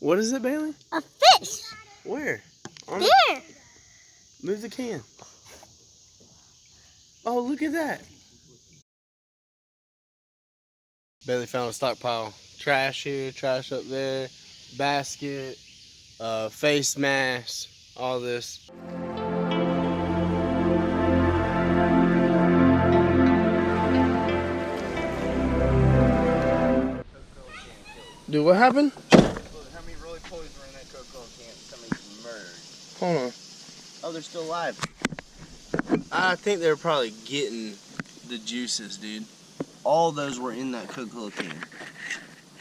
What is it, Bailey? A fish. Where? There. Move the can. Oh, look at that. Bailey found a stockpile. Trash here, trash up there, basket, face mask, all this. Dude, what happened? Look, how many roly-polies were in that Coca-Cola can? Somebody's murdered. Hold on. Oh, they're still alive. I think they were probably getting the juices, dude. All those were in that Coca-Cola can.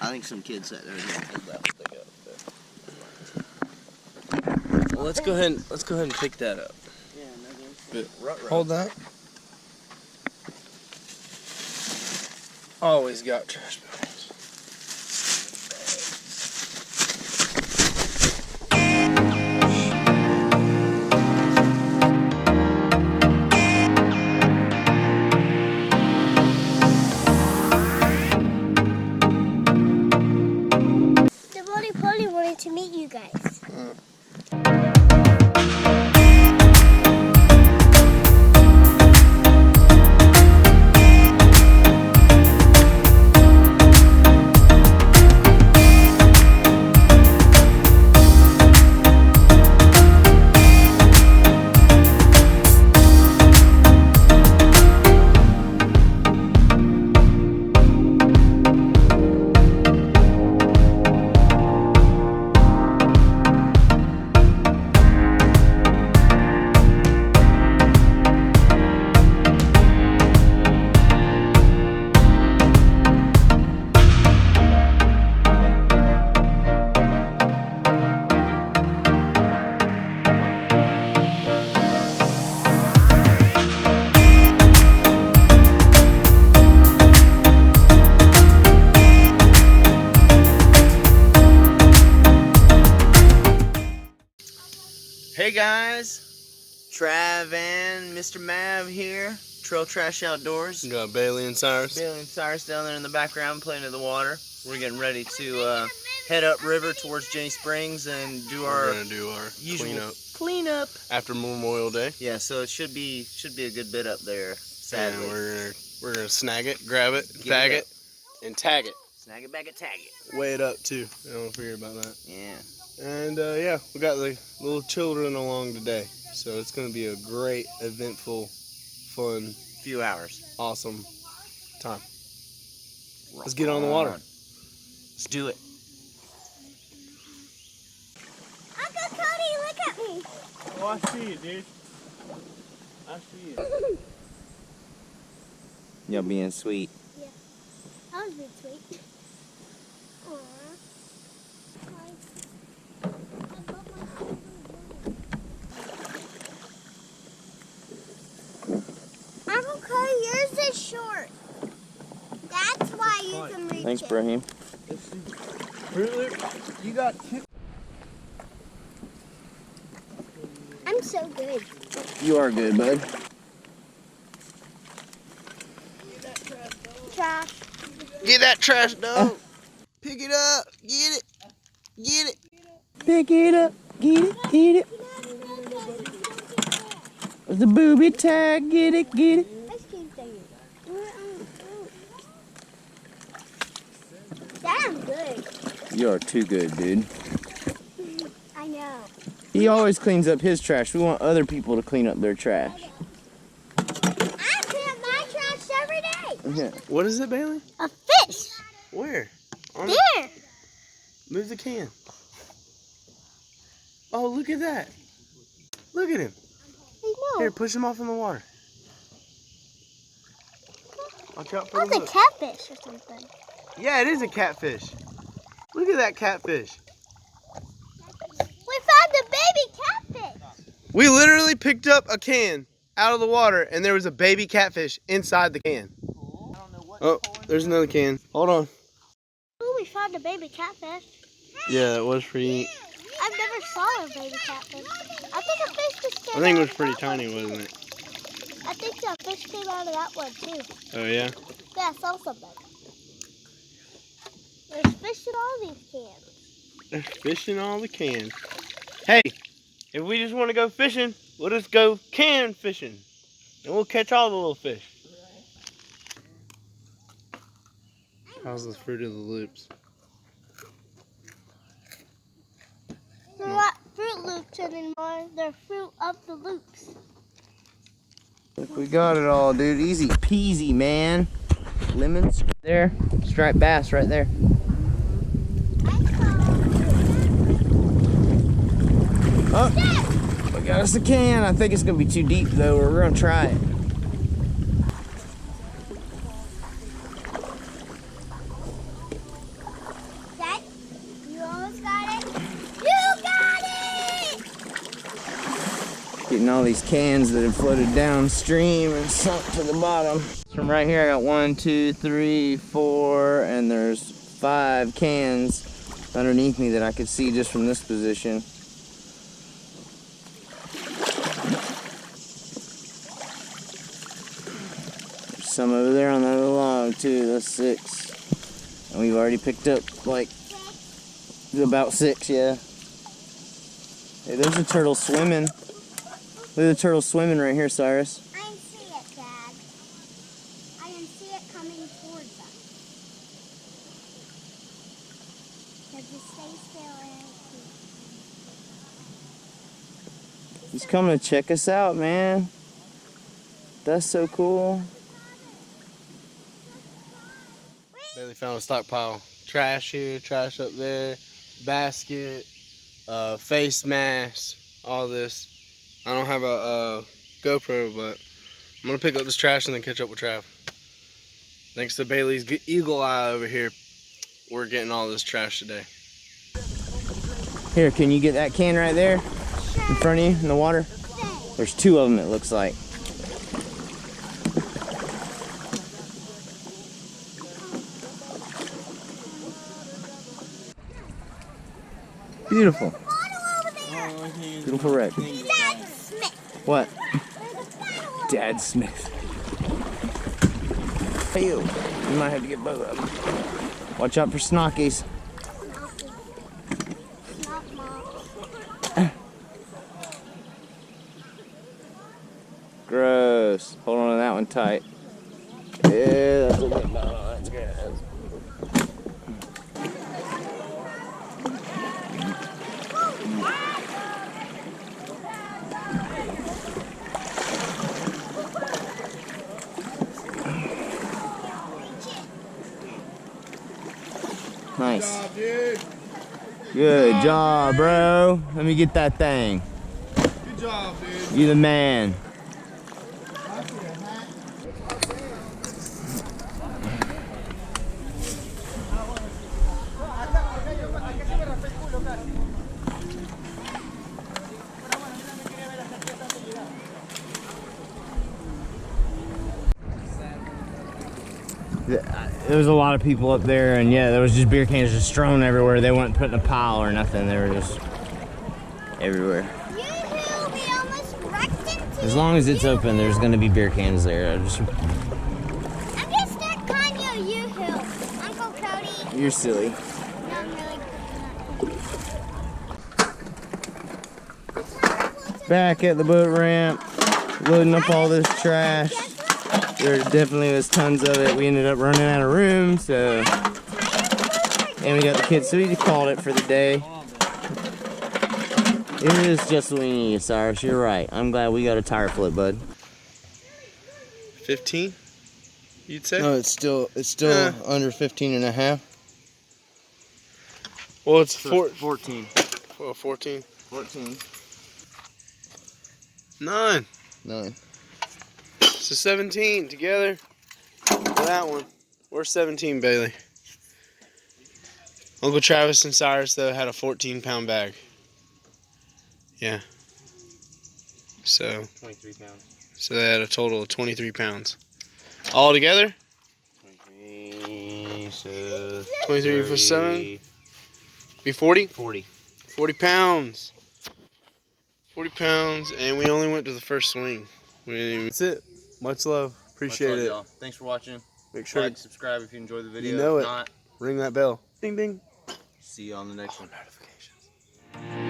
I think some kid sat there and pulled that thing up. Well, let's go ahead and pick that up. Yeah, Hold that. Always got trash bags. The roly-poly wanted to meet you guys. Hey guys, Trav and Mr. Mav here. Trail Trash Outdoors. You got Bailey and Cyrus. Bailey and Cyrus down there in the background playing in the water. We're getting ready to head upriver towards Gennie Springs and do We're gonna do our usual cleanup after Memorial Day. Yeah, so it should be a good bit up there. Sadly, And we're gonna snag it, grab it, tag it, and tag it. snag it back and tag it. Weigh it up too. I don't forget about that. Yeah. And yeah, we got the little children along today, so it's gonna be a great, eventful, fun, Few hours. awesome time. Let's get on the water. Let's do it. Uncle Cody, look at me. Oh, I see it, dude. I see it. Y'all being sweet. Yeah. That was really sweet. Aww. Uncle Cody, yours is short. That's why you can reach Thanks, it. Brahim. You got two. I'm so good. You are good, bud. Trash. Get that trash dog. Pick it up. Get it. Get it. Pick it up, get it. The booby tag, get it. Ice cream thing. Damn good. You are too good, dude. I know. He always cleans up his trash. We want other people to clean up their trash. I clean up my trash every day. Yeah. What is it, Bailey? A fish. Where? There. Move the can. Oh, look at that. Look at him. I know. Here, push him off in the water. Watch out for That's the a hook. catfish or something. Yeah, it is a catfish. Look at that catfish. We found the baby catfish. We literally picked up a can out of the water and there was a baby catfish inside the can. Oh, there's another can. Hold on. Ooh, we found a baby catfish. Yeah, it was pretty. I've never saw a baby catfish. I think a fish just came I think it out was of pretty that one. tiny, wasn't it? I think a fish came out of that one too. Oh yeah. Yeah, I saw something. There's fish in all these cans. Fishing all the cans. Hey, if we just want to go fishing, we'll just go can fishing. And we'll catch all the little fish. How's the Fruit of the Loops? They're not Fruit Loops anymore. They're Fruit of the Loops. Look, we got it all, dude. Easy peasy, man. Lemons there. Striped bass right there. Oh, we got us a can. I think it's gonna be too deep though. We're gonna try it. Dad, you almost got it. You got it! Getting all these cans that have floated downstream and sunk to the bottom. From right here, I got 1, 2, 3, 4, and there's 5 cans underneath me that I could see just from this position. There's some over there on the other log too. That's 6, and we've already picked up like about 6, yeah. Hey, there's a turtle swimming. Look at the turtle swimming right here, Cyrus. I can see it, Dad. I can see it coming towards us. Does it stay still and He's coming to check us out, man. That's so cool. Bailey found a stockpile. Trash here, trash up there, basket, face mask, all this. I don't have a GoPro, but I'm gonna pick up this trash and then catch up with Trav. Thanks to Bailey's eagle eye over here, we're getting all this trash today. Here, can you get that can right there in front of you in the water? There's 2 of them, it looks like. Beautiful. Beautiful wreck. Dad Smith. What? There's a bottle of Dad Smith. Hey, you might have to get both of them. Watch out for snockies. Not Mom. Gross. Hold on to that one tight. Yeah, that's a good. No, that's good. Nice. Good job, bro. Let me get that thing. Good job, dude. You the man. There was a lot of people up there, and yeah, there was just beer cans just strewn everywhere. They weren't put in a pile or nothing. They were just everywhere. Yoo-hoo, we almost wrecked into As long as it's open, there's going to be beer cans there. I'm gonna start calling you Yoo-hoo. Uncle Cody. You're silly. No, I'm really Back at the boat ramp, loading up all this trash. There definitely was tons of it. We ended up running out of room, so. And we got the kids, so we called it for the day. It is just what we need, Cyrus. You're right. I'm glad we got a tire flip, bud. 15? You'd say? No, it's still under 15 and a half. Well, it's 14. Well, 14. 14. 9. 9. So 17 together for that one. We're 17, Bailey. Uncle Travis and Cyrus, though, had a 14-pound bag. Yeah. So 23 pounds. So they had a total of 23 pounds. All together? 23, so 23 for 7? Be 40? 40. 40 pounds. 40 pounds, and we only went to the first swing. That's it. Much love. Appreciate it. Y'all. Thanks for watching. Make sure Like, subscribe if you enjoyed the video. You know If it. not, ring that bell. Ding, ding. See you on the next one. Notifications.